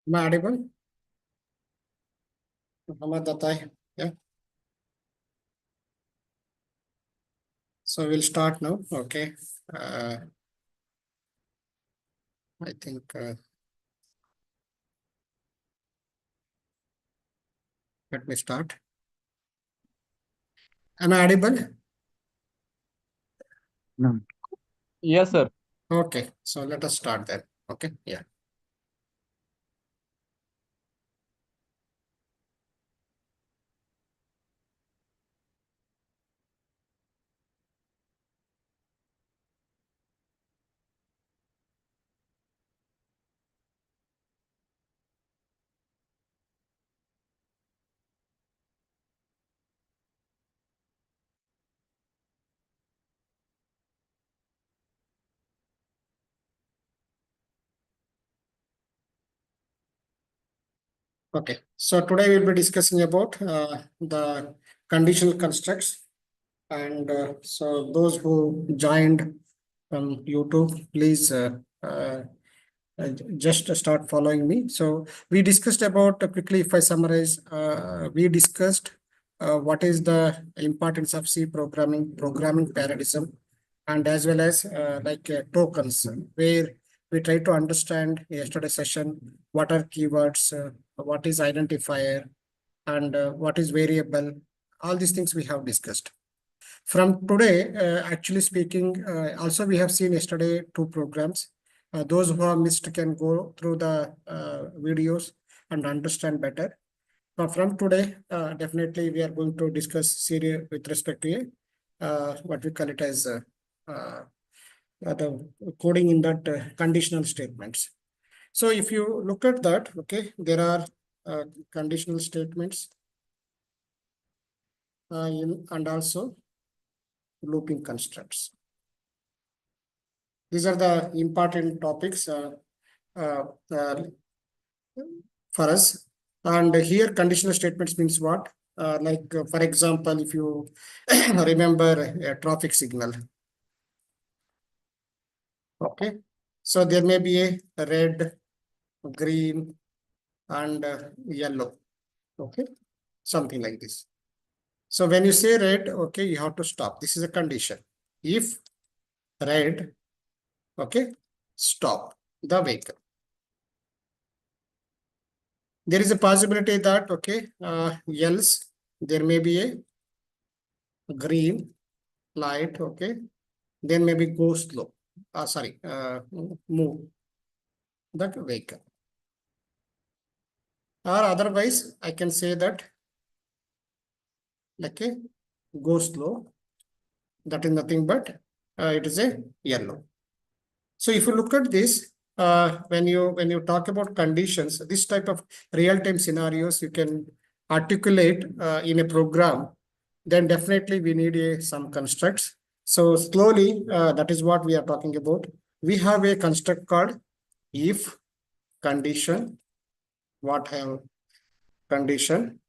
Am I audible? Muhammad Atai. Yeah. So we'll start now. Okay. Uh, I think let me start. Am I audible? No. Yes, sir. Okay. So let us start then. Okay. Yeah. Okay. So today we'll be discussing about the conditional constructs. And so those who joined from YouTube, please just start following me. So we discussed about quickly, if I summarize, we discussed what is the importance of C programming paradigm, and as well as tokens, where we try to understand yesterday's session what are keywords, what is identifier, and what is variable. All these things we have discussed. From today, actually speaking, also we have seen yesterday two programs. Those who have missed can go through the videos and understand better. From today, definitely we are going to discuss serious with respect to what we call it as the coding in that conditional statements. So if you look at that, okay, there are conditional statements and also looping constructs. These are the important topics uh, uh, for us. And here conditional statements means what? For example, if you remember a traffic signal, okay? So there may be a red, green, and yellow, okay? Something like this. So when you say red, okay, you have to stop. This is a condition. If red, okay, stop the vehicle. There is a possibility that, okay, else there may be a green light, okay, then maybe go slow. Move that vehicle. Or otherwise, I can say that, okay, go slow. That is nothing but it is a yellow. So if you look at this, when you talk about conditions, this type of real-time scenarios you can articulate in a program, then definitely we need some constructs. So slowly, that is what we are talking about. We have a construct called if condition, what have condition.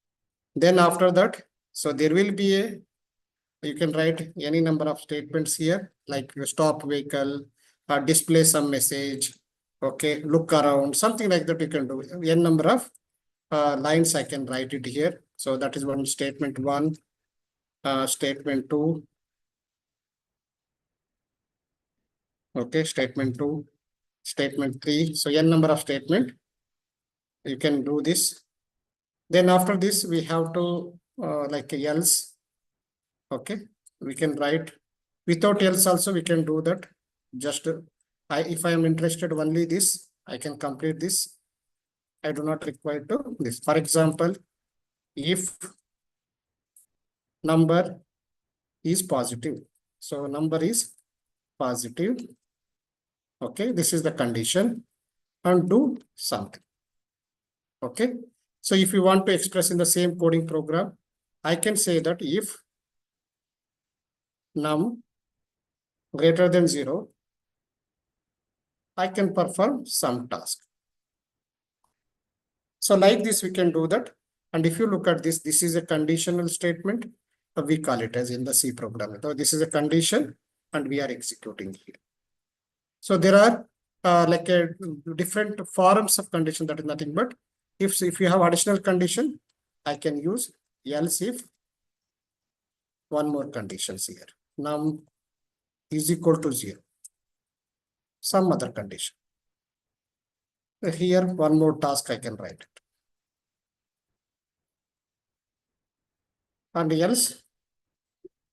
Then after that, so there will be a, you can write any number of statements here, like you stop vehicle, display some message, okay, look around, something like that you can do. N number of lines I can write it here. So that is one statement one, statement two, okay, statement two, statement three. So N number of statement, you can do this. Then after this, we have to like else, okay, we can write without else also we can do that. Just if I am interested only this, I can complete this. I do not require to this. For example, if number is positive, so number is positive, okay, this is the condition, and do something, okay. So if you want to express in the same coding program, I can say that if num greater than 0, I can perform some task. So like this, we can do that. And if you look at this, this is a conditional statement. We call it as in the C program. So this is a condition and we are executing here. So there are like a different forms of condition. That is nothing but if you have additional condition, I can use else if one more conditions here. Num is equal to 0. Some other condition. Here, one more task I can write it. And else,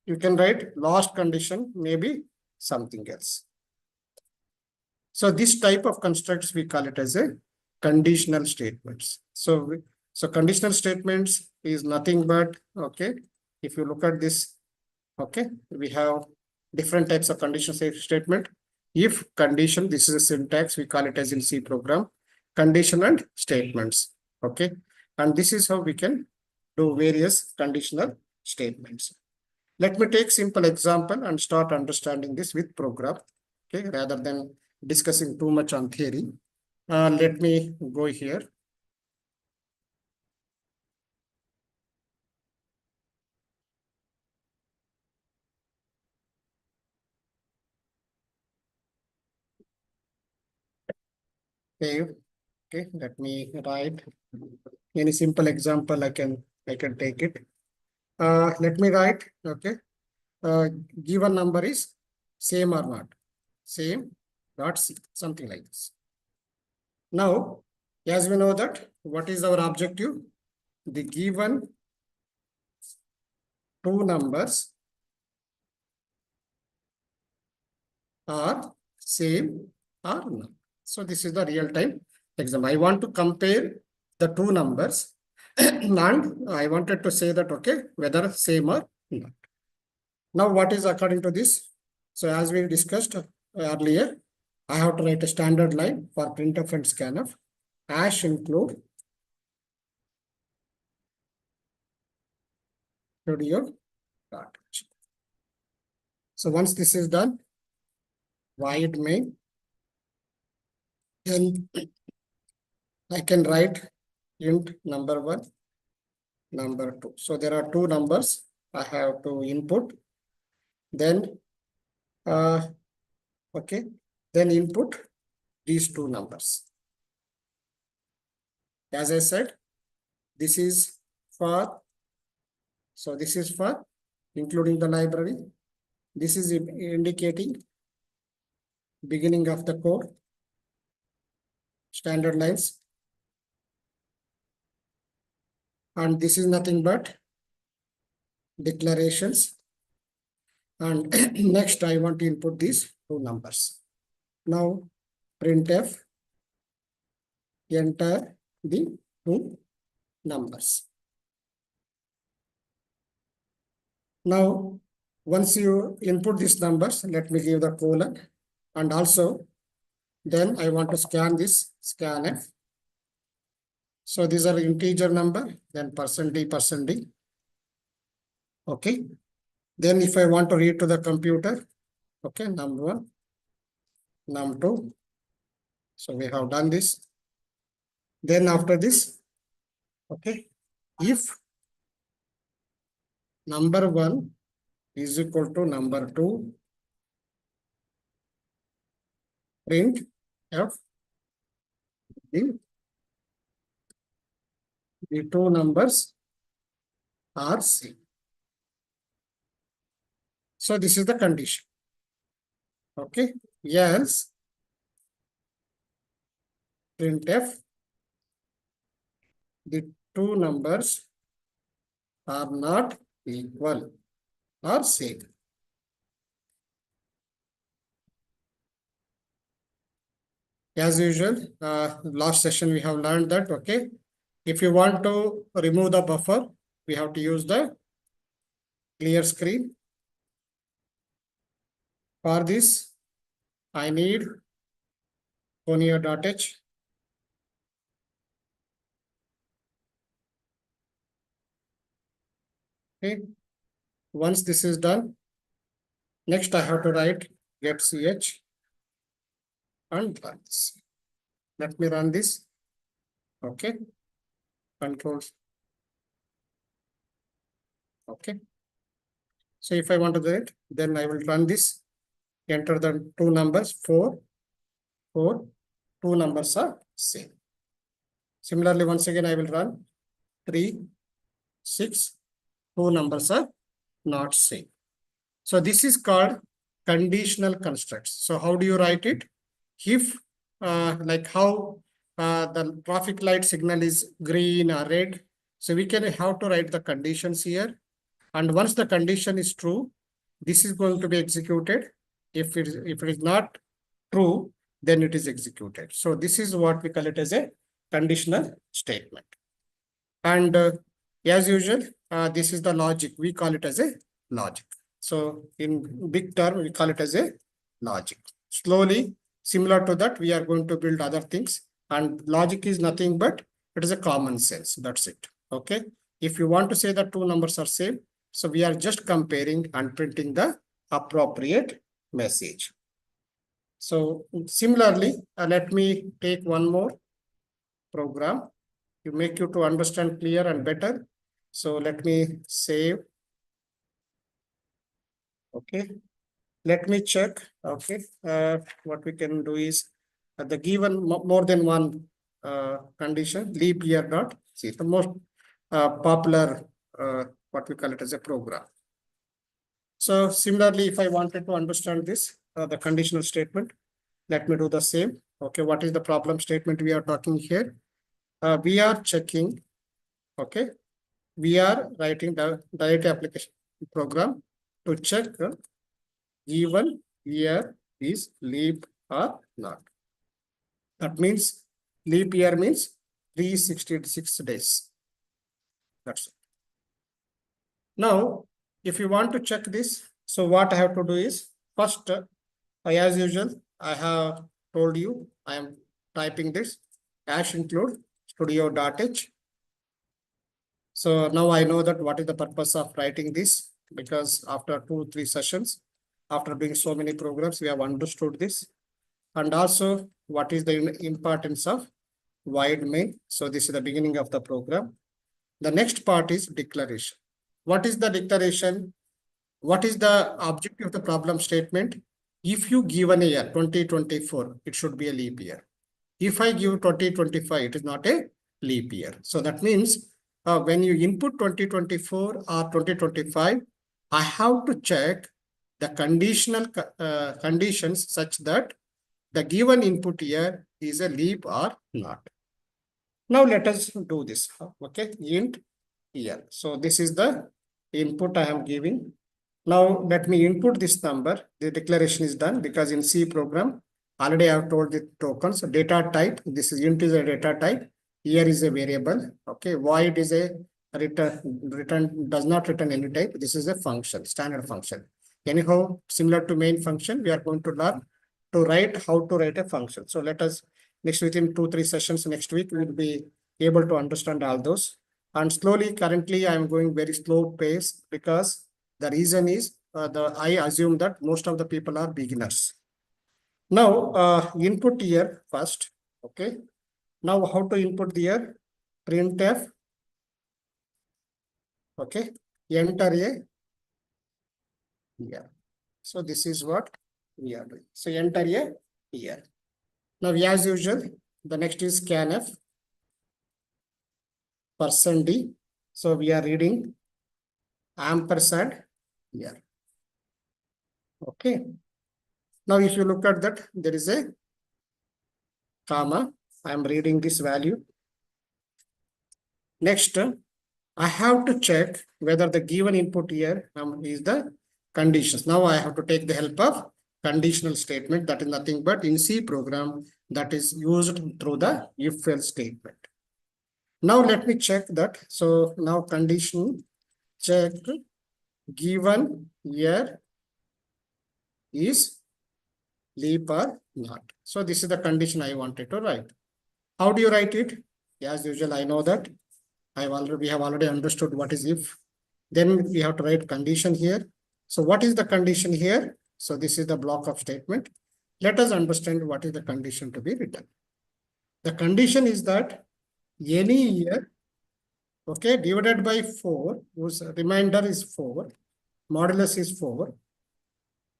you can write last condition, maybe something else. So this type of constructs, we call it as a conditional statements. So conditional statements is nothing but, okay, if you look at this, okay, we have different types of conditional statement. If condition, this is a syntax, we call it as in C program, condition and statements, okay. And this is how we can do various conditional statements. Let me take simple example and start understanding this with program, okay, rather than discussing too much on theory. Let me go here. Okay, let me write any simple example. I can take it. Let me write, okay. Given number is same or not, same dot C, something like this. Now, as we know that, what is our objective? The given two numbers are same or not. So this is the real time example. I want to compare the two numbers and I wanted to say that, okay, whether same or not. Now, what is according to this? So as we discussed earlier, I have to write a standard line for printf and scanf. Hash include studio dot. So once this is done, void main, then I can write int number 1, number 2. So there are two numbers I have to input. Then, okay, then input these two numbers. As I said, this is for, so this is for including the library. This is indicating beginning of the code, standard lines. And this is nothing but declarations. And next I want to input these two numbers. Now printf, enter the two numbers. Now, once you input these numbers, let me give the colon, and also then I want to scan this scanf. So these are integer number, then %d. Okay. Then if I want to read to the computer, okay, num1, num2. So we have done this. Then after this, okay, if number 1 is equal to number 2, print f the two numbers are same. So this is the condition. Okay. Yes. Printf, the two numbers are not equal or same. As usual, last session we have learned that, okay, if you want to remove the buffer, we have to use the clear screen. For this, I need conio.h. Okay. Once this is done, next I have to write get ch and run this. Let me run this. Okay. Controls. Okay. So if I want to do it, then I will run this, enter the two numbers 4 4, two numbers are same. Similarly, once again, I will run 3, 6, two numbers are not same. So this is called conditional constructs. So how do you write it? If like how the traffic light signal is green or red, so we can have to write the conditions here. And once the condition is true, this is going to be executed. If it is not true, then it is executed. So this is what we call it as a conditional statement. And as usual, this is the logic. We call it as a logic. So in big term, we call it as a logic. Slowly, similar to that, we are going to build other things. And logic is nothing but it is a common sense. That's it. Okay. If you want to say that two numbers are same, so we are just comparing and printing the appropriate message. So similarly, let me take one more program to make you to understand clear and better. So let me save. Okay. Let me check. Okay. What we can do is the given more than one condition, leap year dot. See the most popular what we call it as a program. So similarly, if I wanted to understand this, the conditional statement, let me do the same. Okay, what is the problem statement we are talking here? We are checking, okay, we are writing the data application program to check given year is leap or not. That means leap year means 366 days. That's it. Now, if you want to check this, so what I have to do is first, as usual, I have told you I am typing this hash include studio.h. So now I know that what is the purpose of writing this, because after 2-3 sessions, after doing so many programs, we have understood this. And also what is the importance of void main. So this is the beginning of the program. The next part is declaration. What is the declaration? What is the objective of the problem statement? If you given a year 2024, it should be a leap year. If I give 2025, it is not a leap year. So that means when you input 2024 or 2025, I have to check the conditional conditions such that the given input year is a leap or not. Now let us do this. Okay, int year. So this is the input I am giving. Now let me input this number. The declaration is done because in C program, already I have told the tokens, data type. This is int is a data type. Year is a variable. Okay, void is a return does not return any type. This is a function, standard function. Anyhow, similar to main function, we are going to learn to write how to write a function. So let us next within 2-3 sessions next week, we will be able to understand all those. And slowly, currently, I am going very slow pace because the reason is I assume that most of the people are beginners. Now, input year first. Okay. Now, how to input the year? Printf. Okay. Enter a year. So this is what we are doing. So enter a year. Now, as usual, the next is scanf %d. So we are reading ampersand year. Okay. Now, if you look at that, there is a comma. I am reading this value. Next, I have to check whether the given input here is the conditions. Now I have to take the help of conditional statement. That is nothing but in C program that is used through the if-else statement. Now let me check that. So now condition check given year is leap or not. So this is the condition I wanted to write. How do you write it? As usual, I know that we have already understood what is if. Then we have to write condition here. So what is the condition here? So this is the block of statement. Let us understand what is the condition to be written. The condition is that any year, okay, divided by 4, whose remainder is 4, modulus is 4.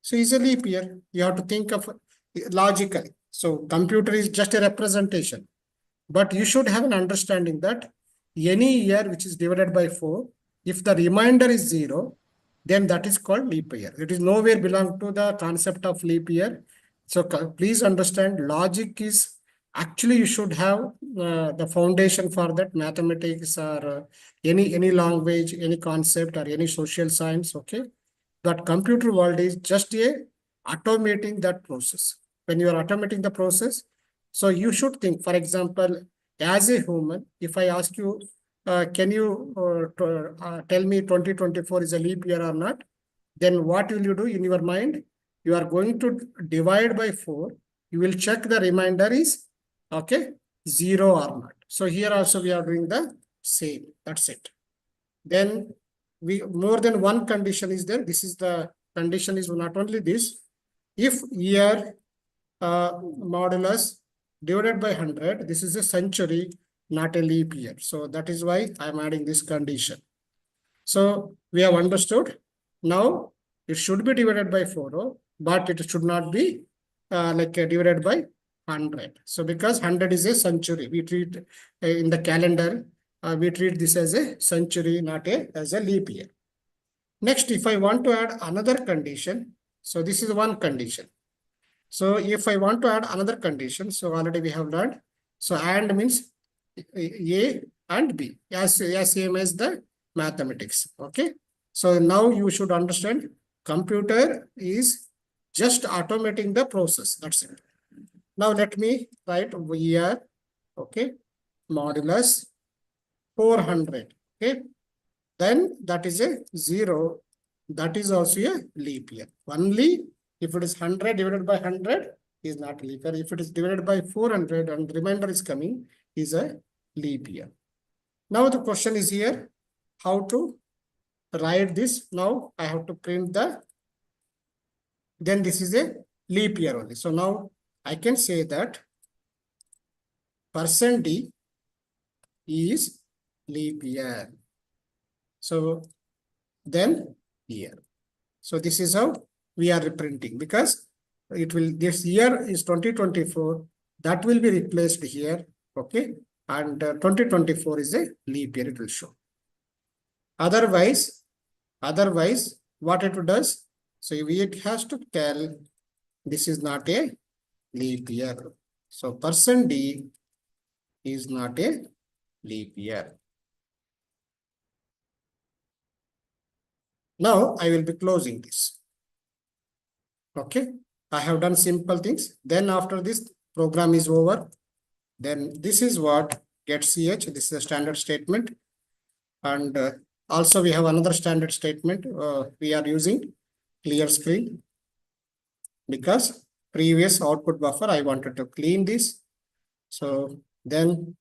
So it's a leap year. You have to think of logically. So computer is just a representation, but you should have an understanding that any year which is divided by 4, if the remainder is 0, then that is called leap year. It is nowhere belong to the concept of leap year. So please understand, logic is actually you should have the foundation for that, mathematics or any language, any concept or any social science. Okay, that computer world is just a automating that process. When you are automating the process, so you should think, for example, as a human, if I ask you, can you tell me 2024 is a leap year or not? Then what will you do in your mind? You are going to divide by 4. You will check the remainder is, okay, 0 or not. So here also we are doing the same. That's it. Then we more than one condition is there. This is the condition is not only this. If year modulus divided by 100, this is a century, not a leap year. So that is why I'm adding this condition. So we have understood. Now it should be divided by 4, but it should not be divided by 100. So because 100 is a century, we treat in the calendar, we treat this as a century, not as a leap year. Next, if I want to add another condition, so this is one condition. So if I want to add another condition, so already we have learned. So and means A and B, as same as the mathematics. Okay. So now you should understand, computer is just automating the process. That's it. Now let me write year, okay, modulus 400. Okay. Then that is a 0. That is also a leap year. Only if it is 100 divided by 100 is not a leap year. If it is divided by 400 and the remainder is coming, is a leap year. Now the question is here, how to write this? Now I have to print then this is a leap year only. So now I can say that %D is leap year. So then year. So this is how we are reprinting, because this year is 2024, that will be replaced here. Okay. And 2024 is a leap year, it will show. Otherwise, what it does, so it has to tell this is not a leap year. So %D is not a leap year. Now I will be closing this. Okay. I have done simple things. Then after this program is over, then this is what gets CH. This is a standard statement. And also we have another standard statement. We are using clear screen because previous output buffer, I wanted to clean this. So then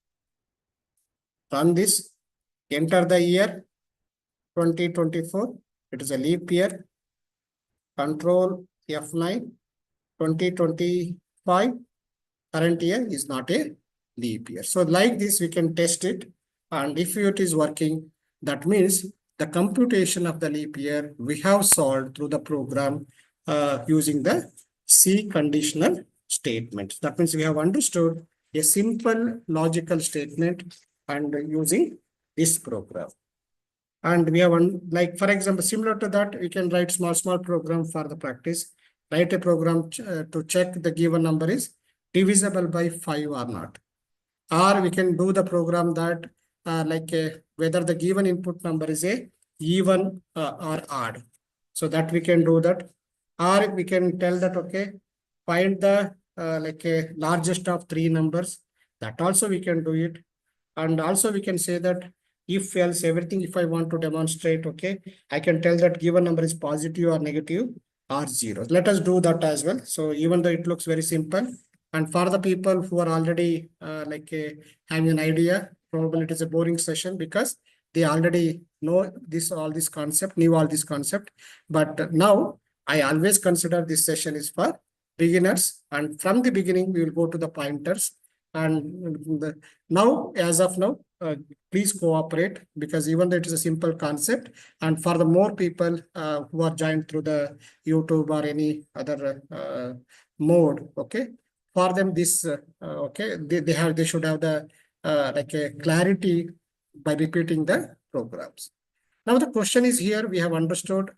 run this, enter the year 2024. It is a leap year. Control F9, 2025. Current year is not a leap year. So like this, we can test it. And if it is working, that means the computation of the leap year we have solved through the program using the C conditional statement. That means we have understood a simple logical statement and using this program. And we have one, like for example, similar to that, we can write small program for the practice. Write a program to check the given number is divisible by 5 or not. Or we can do the program that whether the given input number is a even or odd. So that we can do that. Or we can tell that, okay, find the largest of 3 numbers. That also we can do it. And also we can say that if else everything, if I want to demonstrate, okay, I can tell that given number is positive or negative or 0. Let us do that as well. So even though it looks very simple, and for the people who are already having an idea, probably it is a boring session because they already know all this concept, knew all this concept. But now I always consider this session is for beginners, and from the beginning we will go to the pointers. And now, as of now, please cooperate, because even though it is a simple concept, and for the more people who are joined through the YouTube or any other mode, okay, for them this, okay, they should have the like a clarity by repeating the programs. Now the question is here, we have understood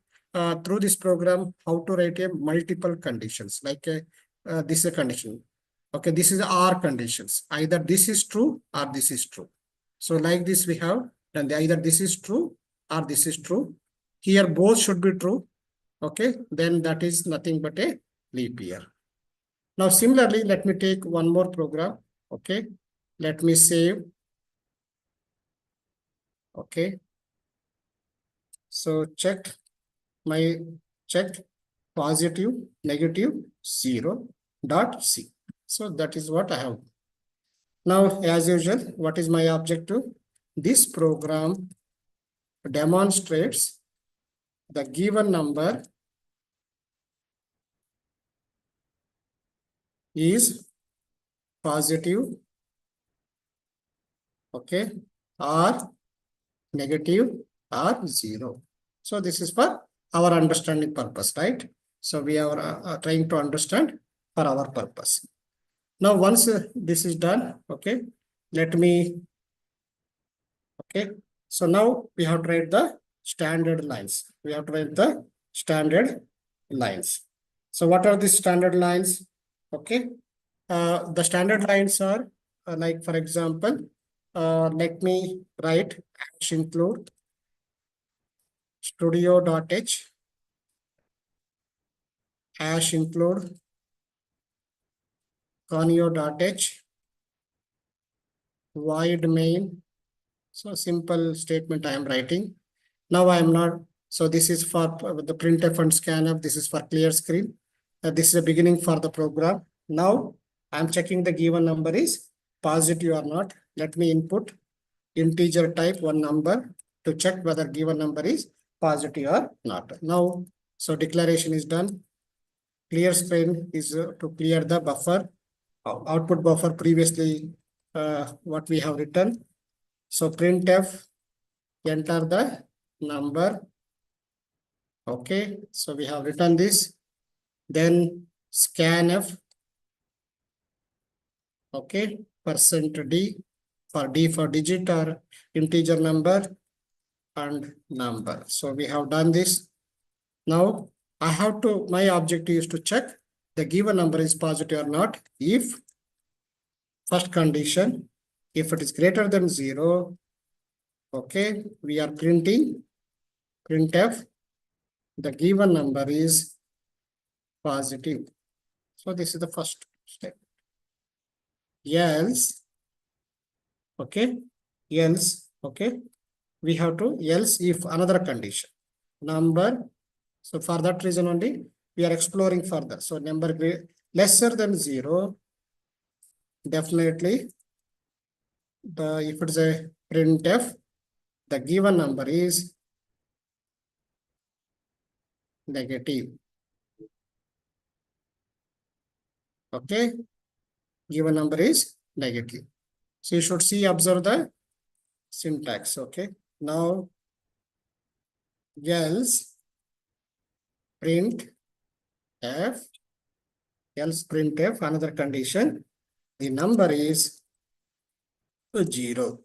through this program how to write a multiple conditions, like this is a condition. Okay, this is R conditions. Either this is true or this is true. So like this we have, and either this is true or this is true. Here both should be true. Okay, then that is nothing but a leap year. Now similarly, let me take one more program. Okay, let me save. Okay. So checked positive, negative, 0.c. So that is what I have. Now, as usual, what is my objective? This program demonstrates the given number is positive, okay, or negative or 0. So this is for our understanding purpose, right? So we are trying to understand for our purpose. Now, once this is done, okay, let me, okay. So now we have to write the standard lines. We have to write the standard lines. So what are the standard lines? Okay. The standard lines are like, for example, let me write hash include studio.h hash include conio.h void main. So simple statement I am writing. Now I am not, so this is for the printf and scanf. This is for clear screen. This is the beginning for the program. Now I am checking the given number is positive or not. Let me input integer type one number to check whether given number is positive or not. Now, so declaration is done. Clear screen is to clear the buffer, output buffer previously what we have written. So printf, enter the number. Okay, so we have written this. Then scanf, okay, %d for D for digit or integer number and number. So we have done this. Now I have to, my objective is to check the given number is positive or not. If first condition, if it is greater than 0, okay, we are printing printf, the given number is positive. So this is the first step. Else, okay, else, okay, we have to else if another condition number. So for that reason only we are exploring further. So number lesser than 0, definitely if it is a printf, the given number is negative. Okay, given number is negative. So you should see, observe the syntax. Okay, now else print f, else printf, another condition, the number is 0.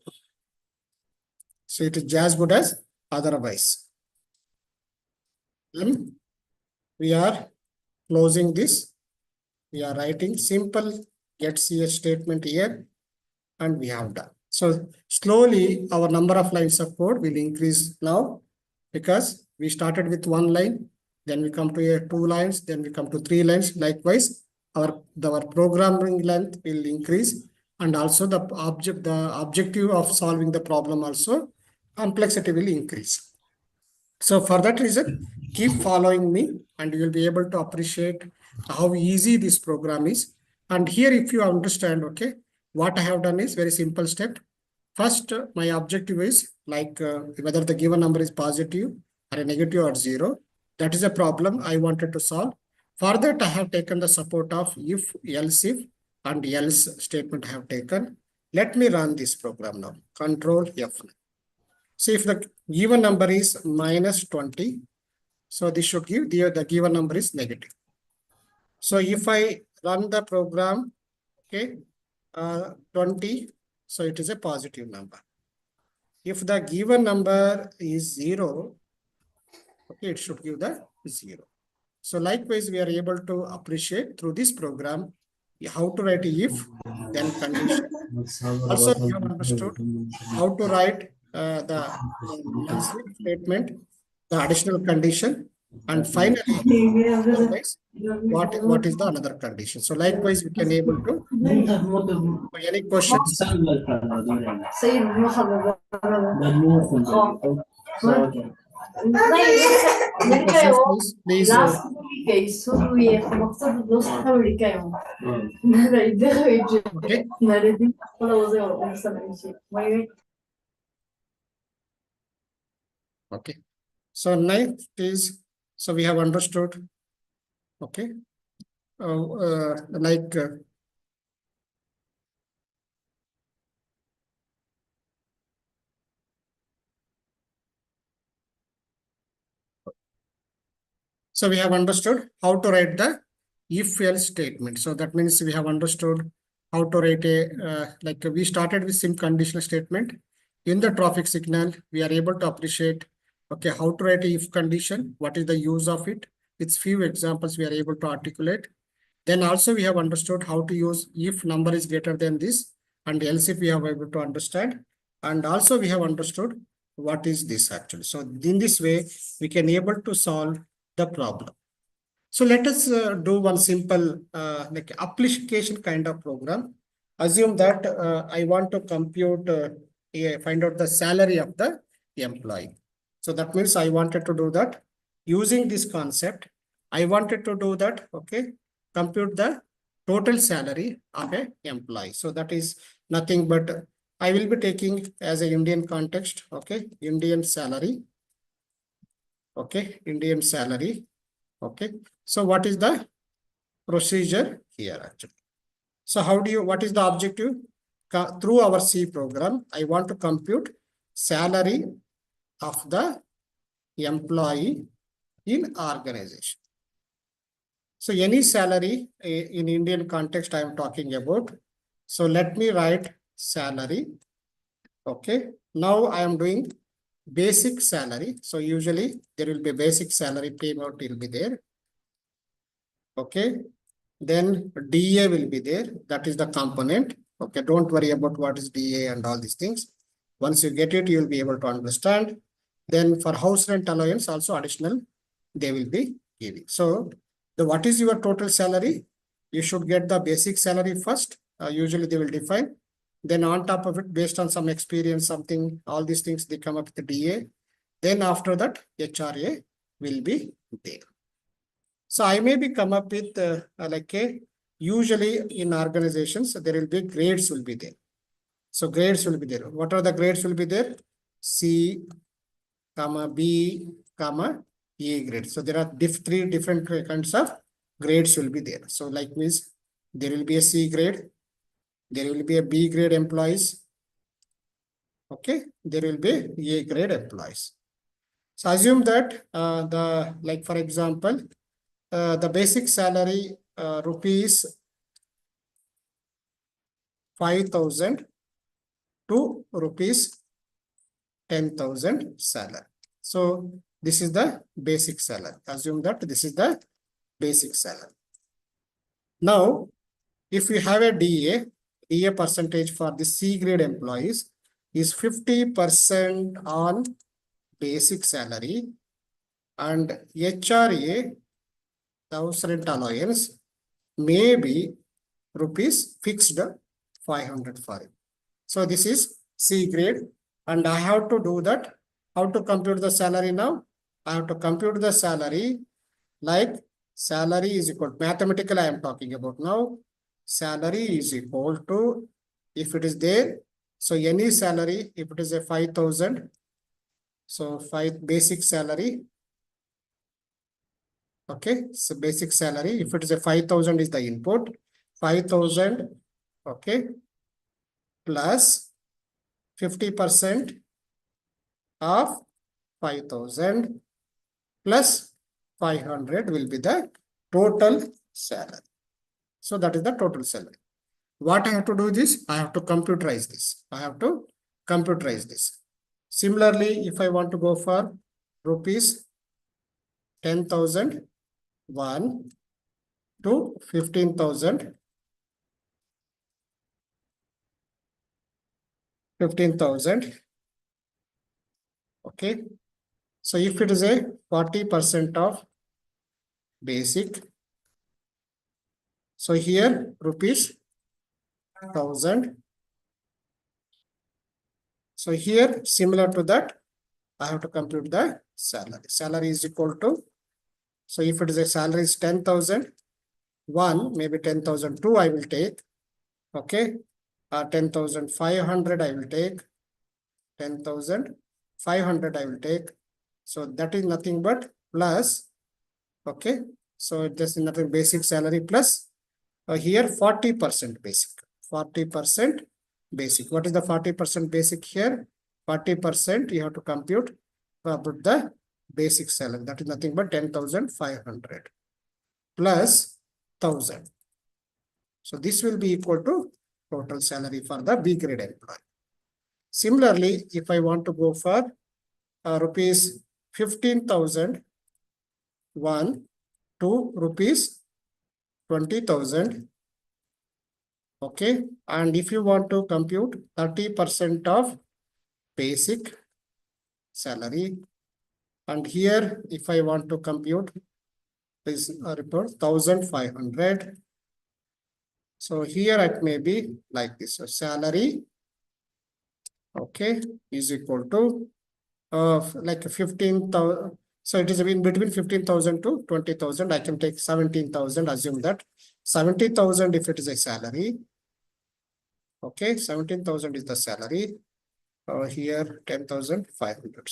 So it is as good as otherwise. Then we are closing this. We are writing simple get.ch statement here, and we have done. So slowly our number of lines of code will increase now, because we started with 1 line, then we come to 2 lines, then we come to 3 lines. Likewise, our programming length will increase, and also the objective of solving the problem also complexity will increase. So for that reason, keep following me and you will be able to appreciate how easy this program is. And here, if you understand, okay, what I have done is very simple step. First, my objective is like whether the given number is positive or a negative or 0. That is a problem I wanted to solve. For that, I have taken the support of if, else if, and else statement I have taken. Let me run this program now. Control F9. See, if the given number is -20, so this should give the given number is negative. So if I run the program okay, 20, so it is a positive number. If the given number is 0, okay, it should give the 0. So likewise, we are able to appreciate through this program how to write if, then condition. Also, we have understood how to write the else if statement, the additional condition, and finally, otherwise, what is the another condition. So likewise, we can able to any questions. Any questions, please? Please. Okay. Okay. So next is, so we have understood. Okay. Like so we have understood how to write the if-else statement. So that means we have understood how to write a, like we started with some conditional statement. In the traffic signal, we are able to appreciate, okay, how to write a if condition, what is the use of it. With few examples, we are able to articulate. Then also we have understood how to use if number is greater than this, and else if we have able to understand. And also we have understood what is this actually. So in this way, we can able to solve the problem. So let us do one simple like application kind of program. Assume that I want to compute, find out the salary of the employee. So that means I wanted to do that using this concept. I wanted to do that, okay, compute the total salary of an employee. So that is nothing but I will be taking as an Indian context, okay, Indian salary, okay, Indian salary. Okay, so what is the procedure here actually? So how do you, what is the objective? Through our C program, I want to compute salary of the employee in organization. So any salary in Indian context I am talking about. So let me write salary. Okay, now I am doing basic salary. So usually there will be basic salary payment will be there. Okay, then DA will be there. That is the component. Okay, don't worry about what is DA and all these things. Once you get it, you will be able to understand. Then for house rent allowance, also additional, they will be giving. So what is your total salary? You should get the basic salary first. Usually they will define. Then on top of it, based on some experience, something, all these things, they come up with the DA. Then after that, HRA will be there. So I may be come up with like a, usually in organizations, there will be grades will be there. So grades will be there. What are the grades will be there? C, comma, B, comma, A grade. So there are three different kinds of grades will be there. So like means there will be a C grade. There will be a B grade employees. Okay. There will be A grade employees. So assume that like for example, the basic salary rupees 5,000 to rupees 10,000 salary. So this is the basic salary. Assume that this is the basic salary. Now, if you have a DA percentage for the C grade employees is 50% on basic salary, and HRA, the house rent allowance, may be rupees fixed 500 for it. So this is C grade, and I have to do that. How to compute the salary now? I have to compute the salary like salary is equal to, mathematical I am talking about now. Salary is equal to, if it is there, so any salary, if it is a 5,000, so 5 basic salary. Okay, so basic salary, if it is a 5,000 is the input, 5,000, okay, plus 50% of 5,000 plus 500 will be the total salary. So that is the total salary. What I have to do this? I have to computerize this. I have to computerize this. Similarly, if I want to go for rupees 10,000, 1 to 15,000, 15,000. Okay. So if it is a 40% of basic, so here rupees 1,000. So here, similar to that, I have to compute the salary. Salary is equal to, so if it is a salary is 10,000, 1, maybe 10,002 I will take. Okay. 10,500 I will take. 10,500 I will take. So that is nothing but plus. Okay. So this is nothing basic salary plus here 40% basic. 40% basic. What is the 40% basic here? 40% you have to compute about the basic salary. That is nothing but 10,500 plus 1,000. So this will be equal to total salary for the B grade employee. Similarly, if I want to go for rupees 15,000, 1 to rupees 20,000. Okay. And if you want to compute 30% of basic salary, and here if I want to compute this report 1,500. So here it may be like this. So salary, okay, is equal to like 15,000. So it is in between 15,000 to 20,000. I can take 17,000. Assume that 70,000 if it is a salary. Okay, 17,000 is the salary. Here 10,500.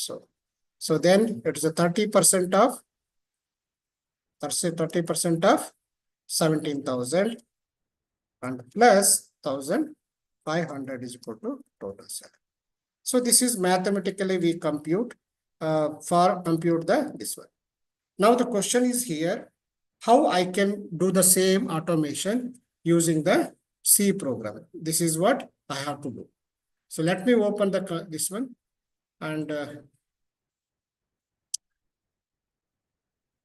So then it is a 30% of 30% of 17,000 and plus 1,500 is equal to total salary. So this is mathematically we compute compute this one. Now the question is here, how I can do the same automation using the C program. This is what I have to do. So let me open this one and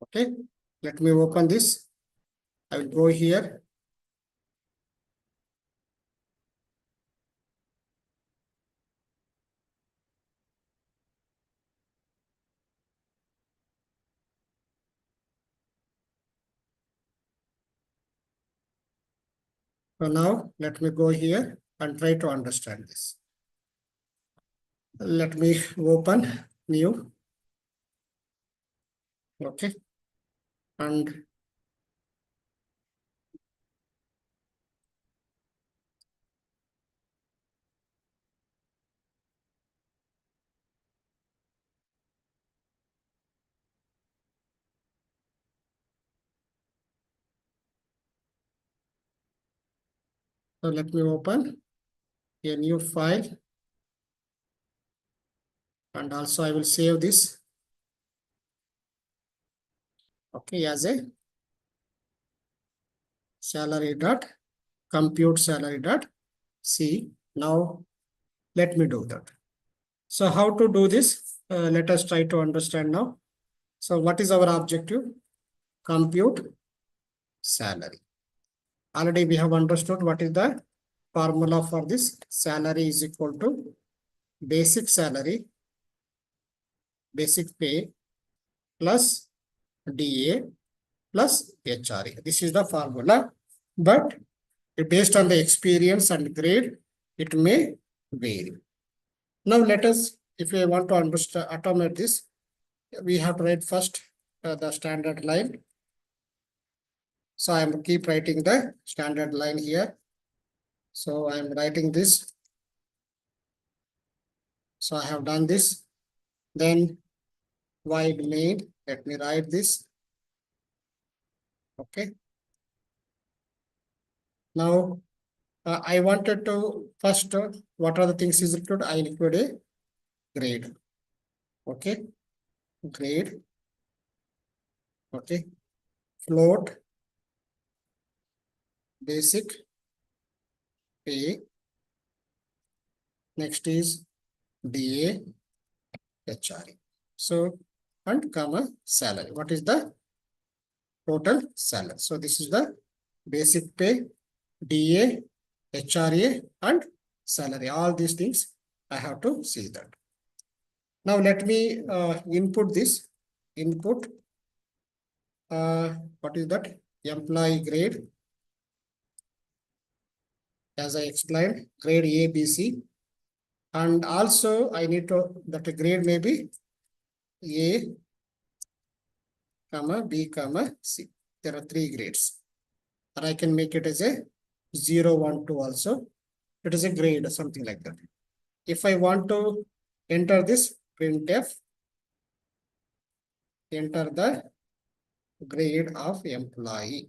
okay, let me open this. I will go here. So now let me go here and try to understand this. Let me open new. Okay. And so let me open a new file. And also I will save this. Okay, as a salary.compute salary.c. Now let me do that. So how to do this? Let us try to understand now. So what is our objective? Compute salary. Already we have understood what is the formula for this. Salary is equal to basic salary, basic pay plus DA plus HRA. This is the formula, but based on the experience and grade, it may vary. Now let us, if we want to understand, automate this, we have to write first the standard line. So I am keep writing the standard line here. So I am writing this. So I have done this. Then void main, let me write this. Okay. Now I wanted to first, what are the things is included? I include a grade. Okay. Grade. Okay. Float. Basic. pay. Next is DA, HRA. So, and comma salary. What is the total salary? So this is the basic pay, DA, HRA, and salary. All these things I have to see that. Now let me input this. Input. What is that? Employee grade. As I explained, grade A, B, C. And also I need to, that grade may be A, comma, B, comma, C. There are 3 grades. And I can make it as a 0, 1, 2 also. It is a grade or something like that. If I want to enter this printf, enter the grade of employee.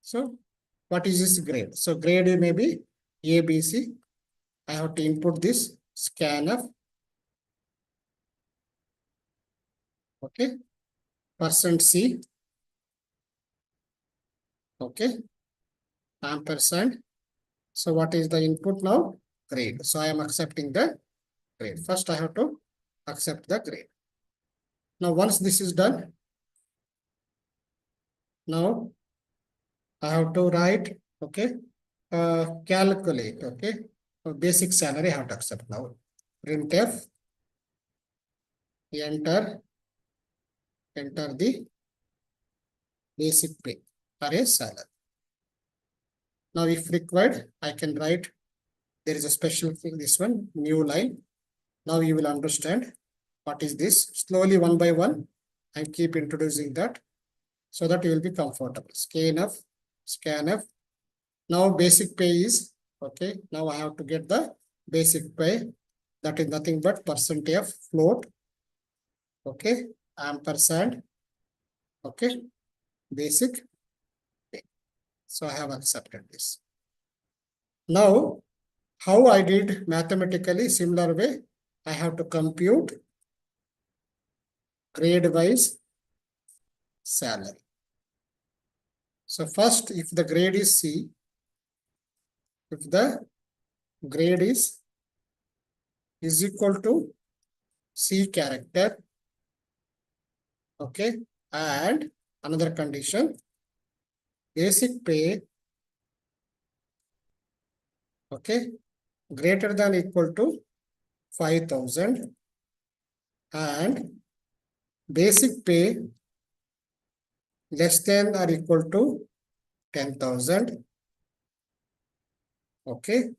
So what is this grade? So grade may be A, B, C. I have to input this scanf. Okay. %C. Okay. Ampersand. So what is the input now? Grade. So I am accepting the grade. First I have to accept the grade. Now once this is done, now I have to write, okay, calculate, okay. Basic salary I have to accept now. Printf, enter the basic pay or a salary. Now if required, I can write, there is a special thing, this one, new line. Now you will understand what is this. Slowly, one by one, I keep introducing that so that you will be comfortable. Scanf. Now basic pay is, okay, now I have to get the basic pay. That is nothing but % float. Okay, ampersand. Okay, basic pay. So I have accepted this. Now, how I did mathematically, similar way, I have to compute grade-wise salary. So first, if the grade is C, if the grade is equal to C character, okay, and another condition, basic pay, okay, greater than equal to 5,000 and basic pay less than or equal to 10,000. Okay.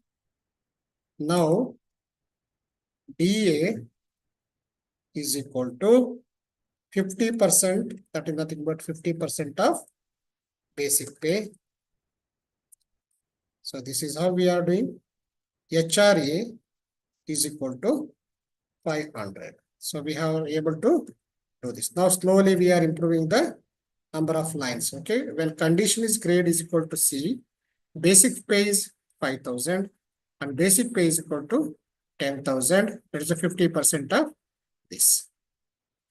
Now DA is equal to 50%, that is nothing but 50% of basic pay. So this is how we are doing. HRA is equal to 500. So we are able to do this. Now slowly we are improving the number of lines. Okay. When condition is grade is equal to C, basic pay is 5,000 and basic pay is equal to 10,000. That is a 50% of this.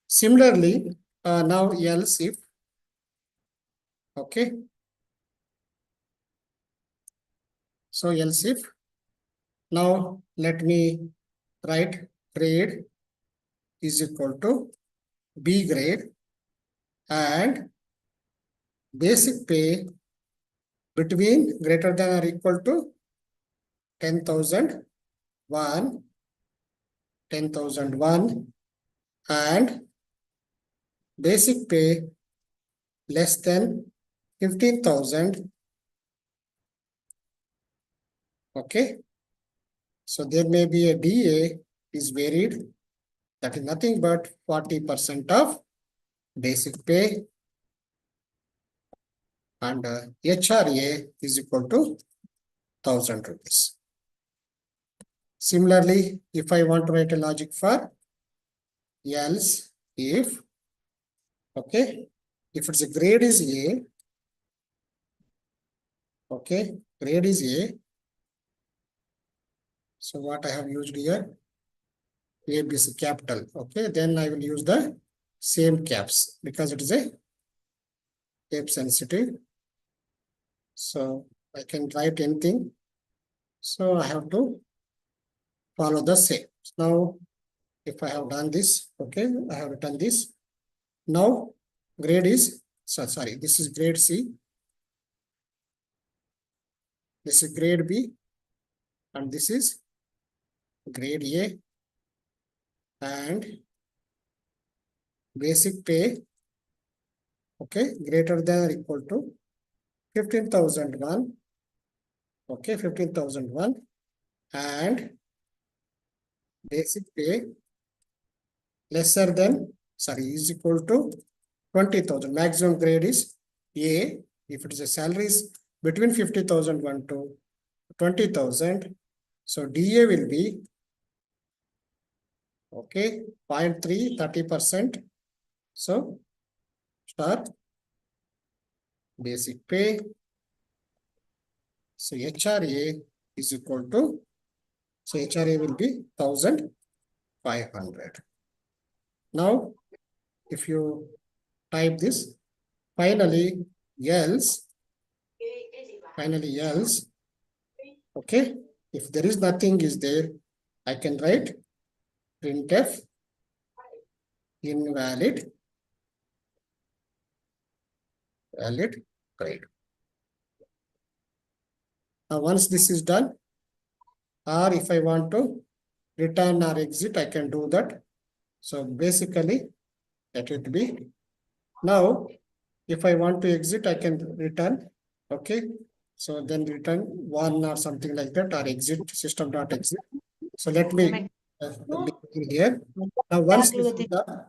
Similarly, now else if, okay. So else if, now let me write grade is equal to B grade and basic pay between greater than or equal to 10,001, 10,001 and basic pay less than 15,000. Okay. So there may be a DA is varied. That is nothing but 40% of basic pay and HRA is equal to 1,000 rupees. Similarly, if I want to write a logic for else if, okay, if it's a grade is A, okay, grade is A. So what I have used here, ABC capital, okay, then I will use the same caps because it is a cap sensitive. So I can write anything. So I have to follow the same. Now, if I have done this, okay, I have written this. Now, grade is, sorry, this is grade C. This is grade B. And this is grade A. And basic pay, okay, greater than or equal to 15,001. Okay, 15,001. And basic pay lesser than, sorry, is equal to 20,000. Maximum grade is A. If it is a salary is between 50,001 to 20,000. So DA will be, okay, 0.3, 30%. So start basic pay. So HRA is equal to, so HRA will be 1,500. Now, if you type this, finally else, okay, if there is nothing is there, I can write printf invalid valid grade. Now, once this is done, or if I want to return or exit, I can do that. So basically, let it be. Now, if I want to exit, I can return. Okay. So then return 1 or something like that, or exit system.exit. So let me begin here. Now, once this is done,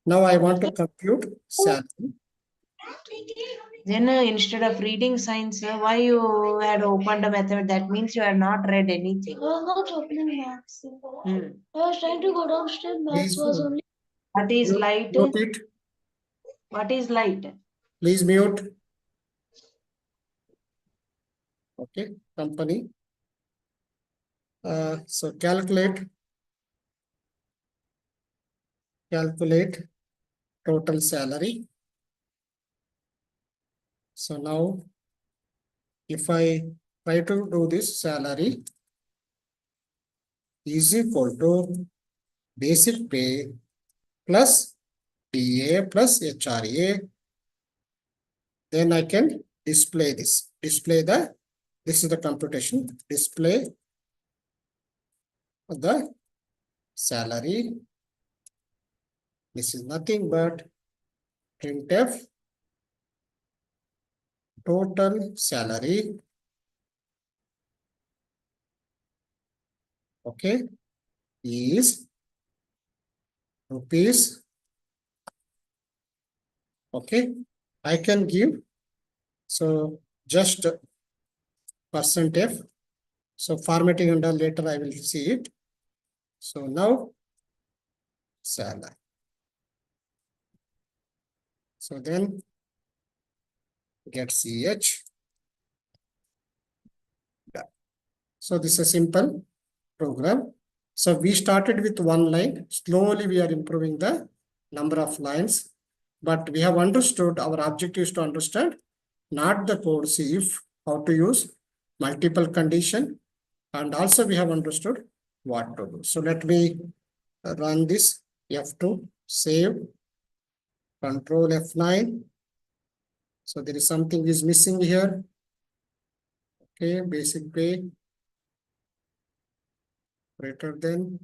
now I want to compute salary. Then instead of reading science, why you had opened a method? That means you had not read anything. I was not opening maths. Hmm. I was trying to go downstairs. Maths Please was only. What is light? Mute it. What is light? Please mute. Okay, company. So calculate total salary. So now, if I try to do this, salary is equal to basic pay plus DA plus HRA. Then I can display this. This is the computation. Display the salary. This is nothing but printf total salary. Okay, is rupees. Okay, I can give, so just %F. So formatting and all later I will see it. So now salary. So then get CH. Done. So this is a simple program. So we started with one line. Slowly we are improving the number of lines. But we have understood, our objective is to understand not the code, see if how to use multiple condition. And also we have understood what to do. So let me run this F2, save, control F9. So there is something is missing here. Okay, basic pay greater than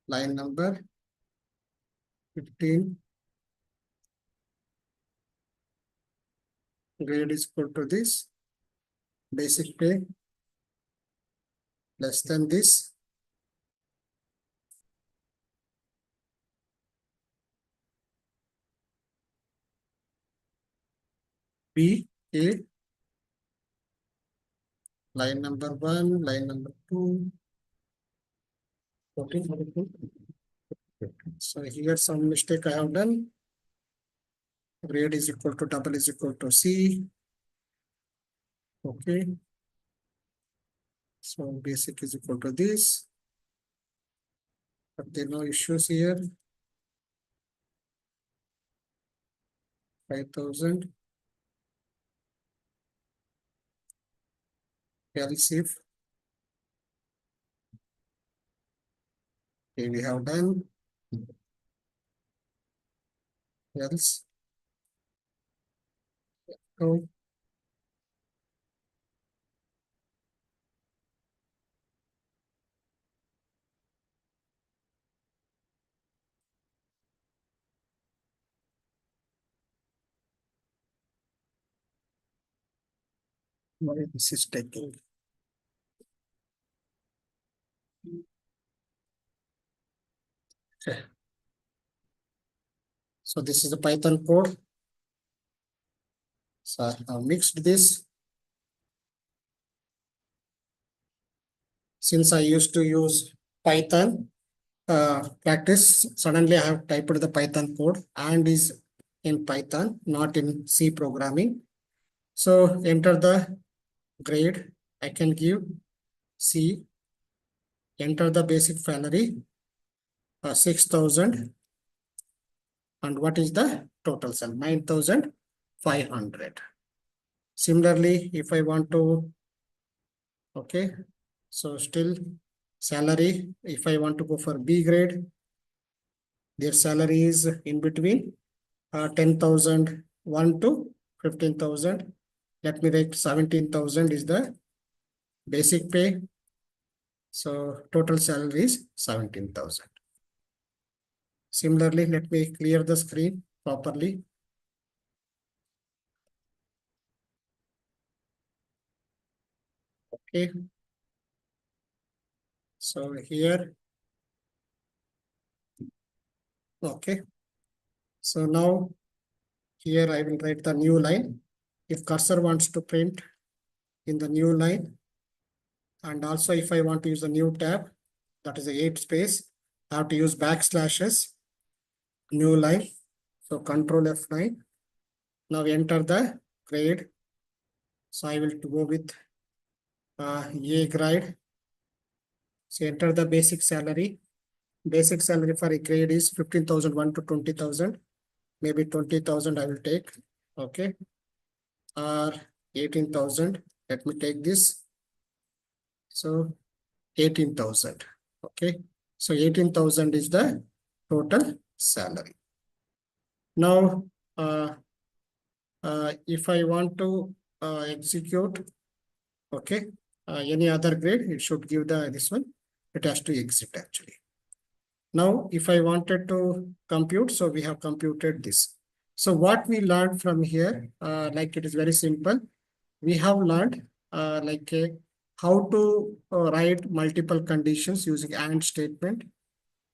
line number 15. Grade is equal to this. Basic pay less than this. B, A, line number 1, line number 2, 14, 42. So here some mistake I have done. Grade is equal to double is equal to C. Okay. So basic is equal to this. But there are no issues here. 5,000. Else if. Okay, we have done. Else. Oh. Why this is taking. Okay. So this is the Python code. So I have mixed this. Since I used to use Python practice, suddenly I have typed the Python code and is in Python, not in C programming. So enter the grade. I can give C. Enter the basic salary 6,000. And what is the total sum? 9,500. Similarly, if I want to, okay, so still salary, if I want to go for B grade, their salary is in between 10,001 to 15,000. Let me write 17,000 is the basic pay. So total salary is 17,000. Similarly, let me clear the screen properly. Okay. So here, okay. So now here I will write the new line. If cursor wants to print in the new line, and also if I want to use a new tab, that is a 8 space, I have to use backslashes, new line. So Control F9. Now enter the grade. So I will go with A grade. So enter the basic salary. Basic salary for a grade is 15,001 to 20,000. Maybe 20,000 I will take. Okay. Or 18,000. Let me take this. So 18,000. Okay. So 18,000 is the total salary. Now, if I want to execute, okay, any other grade, it should give this one. It has to exit actually. Now, if I wanted to compute, so we have computed this. So what we learned from here, like it is very simple. We have learned how to write multiple conditions using AND statement.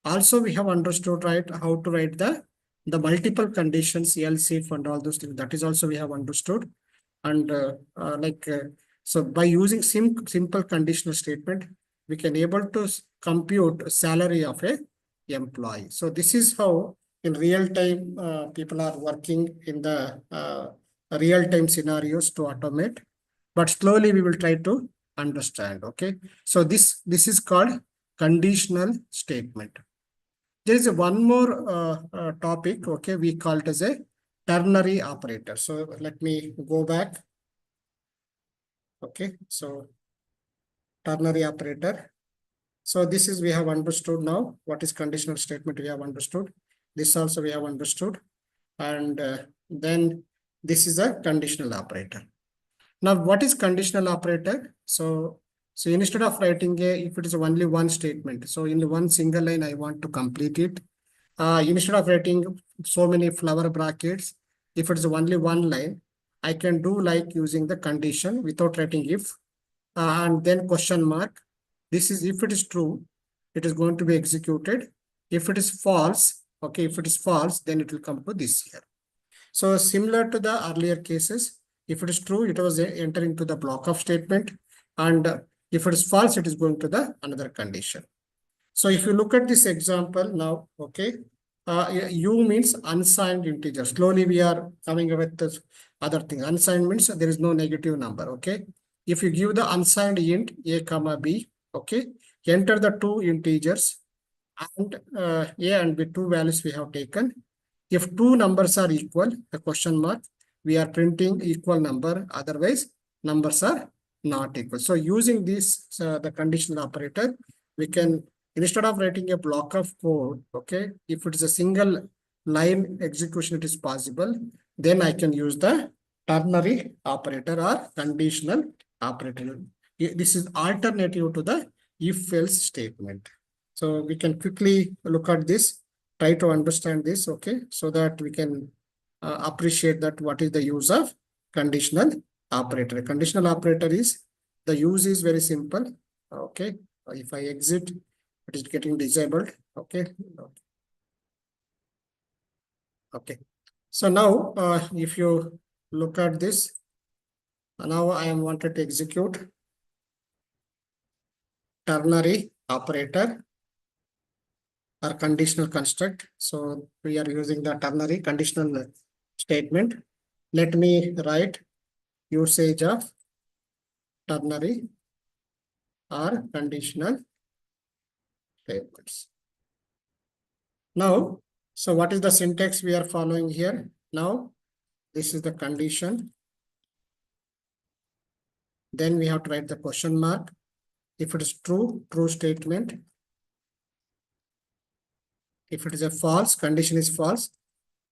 Also, we have understood how to write the multiple conditions, else if and all those things. That is also we have understood. And so by using simple conditional statement, we can able to compute salary of a employee. So this is how in real time people are working in the real time scenarios to automate. But slowly we will try to understand. Okay. So this is called conditional statement. There is one more topic. Okay. We call it as a ternary operator. So let me go back. Okay. So ternary operator. So this is we have understood now. What is conditional statement? We have understood. This also we have understood. And then this is a conditional operator. Now, what is conditional operator? So instead of writing if it is only one statement, so in one single line, I want to complete it. Instead of writing so many flower brackets, if it is only one line, I can do like using the condition without writing if and then question mark. This is if it is true, it is going to be executed. If it is false, okay, if it is false, then it will come to this here. So similar to the earlier cases, if it is true, it was entering to the block of statement. And if it is false, it is going to the another condition. So if you look at this example now, okay, U means unsigned integer. Slowly we are coming up with this other thing. Unsigned means there is no negative number, okay. If you give the unsigned int A comma B, okay, enter the two integers and A and B, two values we have taken. If two numbers are equal, a question mark, we are printing equal number. Otherwise, numbers are not equal. So using this, the conditional operator, we can, instead of writing a block of code, okay, if it is a single line execution, it is possible, then I can use the ternary operator or conditional operator. This is alternative to the if-else statement. So we can quickly look at this, try to understand this, okay, so that we can appreciate that what is the use of conditional operator. Conditional operator is, the use is very simple, okay. If I exit, it is getting disabled, okay. Okay. So now, if you look at this, now I am wanted to execute ternary operator or conditional construct. So we are using the ternary conditional statement. Let me write usage of ternary or conditional statements. Now, so what is the syntax we are following here? Now, this is the condition. Then we have to write the question mark. If it is true, true statement. If it is a false, condition is false,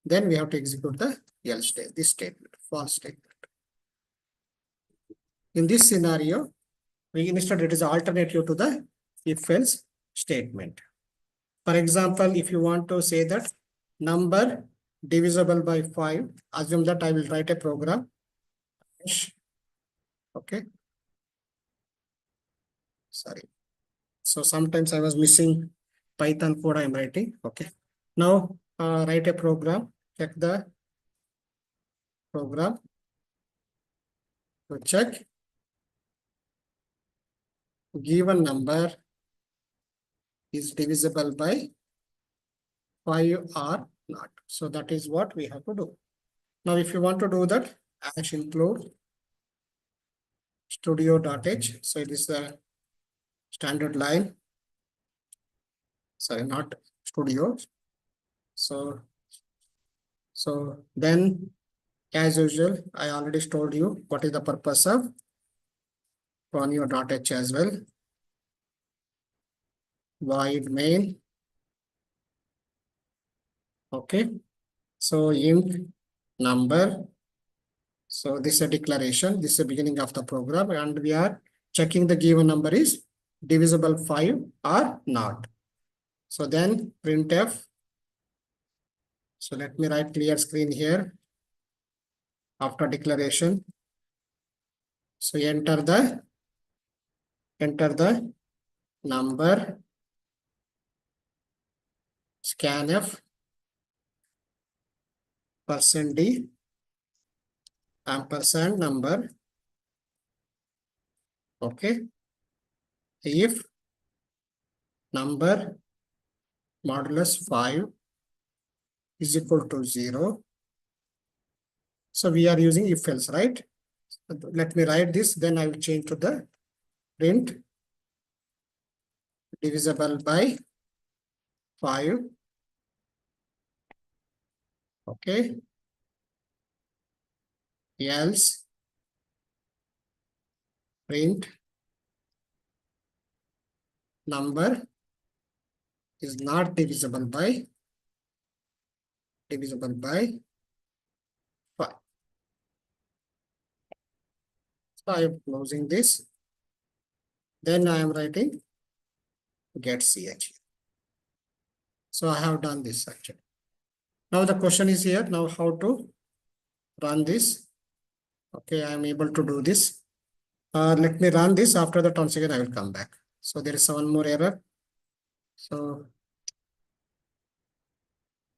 then we have to execute the else state, this statement, false statement. In this scenario, we instead it is alternative to the if-else statement. For example, if you want to say that number divisible by 5, assume that I will write a program. Okay. Sorry. So sometimes I was missing Python code I am writing. Okay. Now write a program, check the program to check given number is divisible by 5 or not. So that is what we have to do. Now, if you want to do that, hash include studio.h. So it is the standard line. Sorry, not studio. So then, as usual, I already told you what is the purpose of conio.h as well. Void main. Okay. So int number. So this is a declaration. This is the beginning of the program, and we are checking the given number is divisible 5 or not. So then printf. So let me write clear screen here. After declaration. So enter the number, scanf, %d, ampersand number. Okay. If number modulus 5 is equal to 0. So we are using if else, right? Let me write this, then I will change to the print divisible by 5. Okay. Else print number is not divisible by 5. So I am closing this. Then I am writing get ch. So I have done this actually. Now the question is here, now how to run this. Okay, I am able to do this. Let me run this. After that, once again, I will come back. So there is one more error. So,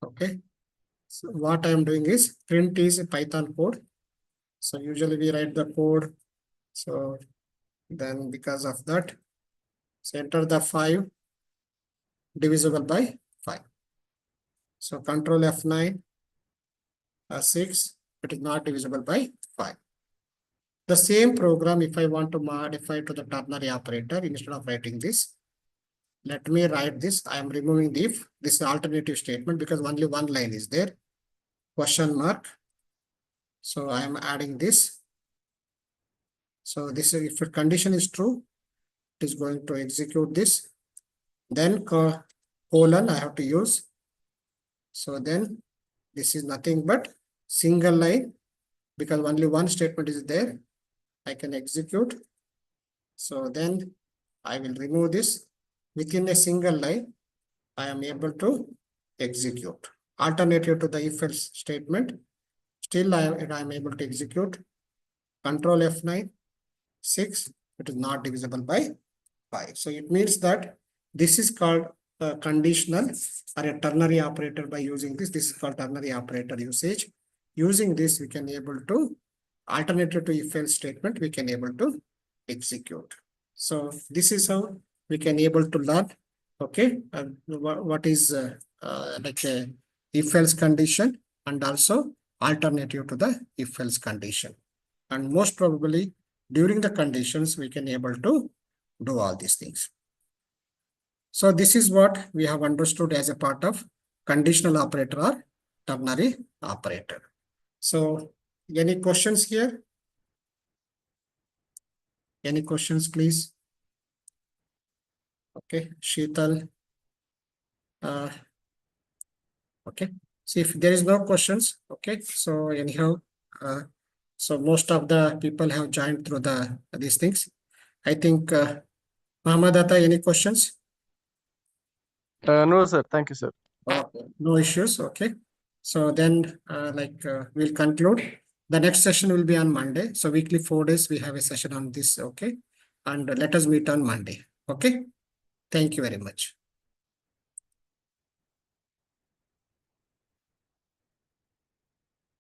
okay. So what I am doing is print is a Python code. So usually we write the code. So then because of that, so enter the 5 divisible by 5. So control F9, 6, it is not divisible by 5. The same program, if I want to modify to the ternary operator, instead of writing this, let me write this. I am removing the if. This is alternative statement because only one line is there. question mark. So I am adding this. So this is, if the condition is true, it is going to execute this. Then colon I have to use. So then this is nothing but single line, because only one statement is there. I can execute. So then I will remove this. Within a single line, I am able to execute. Alternative to the if else statement, still I am able to execute. Control F9, 6, it is not divisible by 5. So it means that this is called conditional or a ternary operator. By using this, this is called ternary operator usage. Using this, we can able to, alternative to if else statement, we can able to execute. So this is how we can able to learn. Okay, what is like a if else condition, and also alternative to the if else condition. And most probably during the conditions, we can able to do all these things. So this is what we have understood as a part of conditional operator or ternary operator. So any questions here? Any questions, please? Okay, Sheetal. Okay, so if there is no questions, okay, so anyhow, so most of the people have joined through these things. I think Muhammad Atta, any questions? No, sir. Thank you, sir. Okay, no issues. Okay, so then we'll conclude. The next session will be on Monday. So weekly 4 days we have a session on this. Okay, and let us meet on Monday. Okay, thank you very much.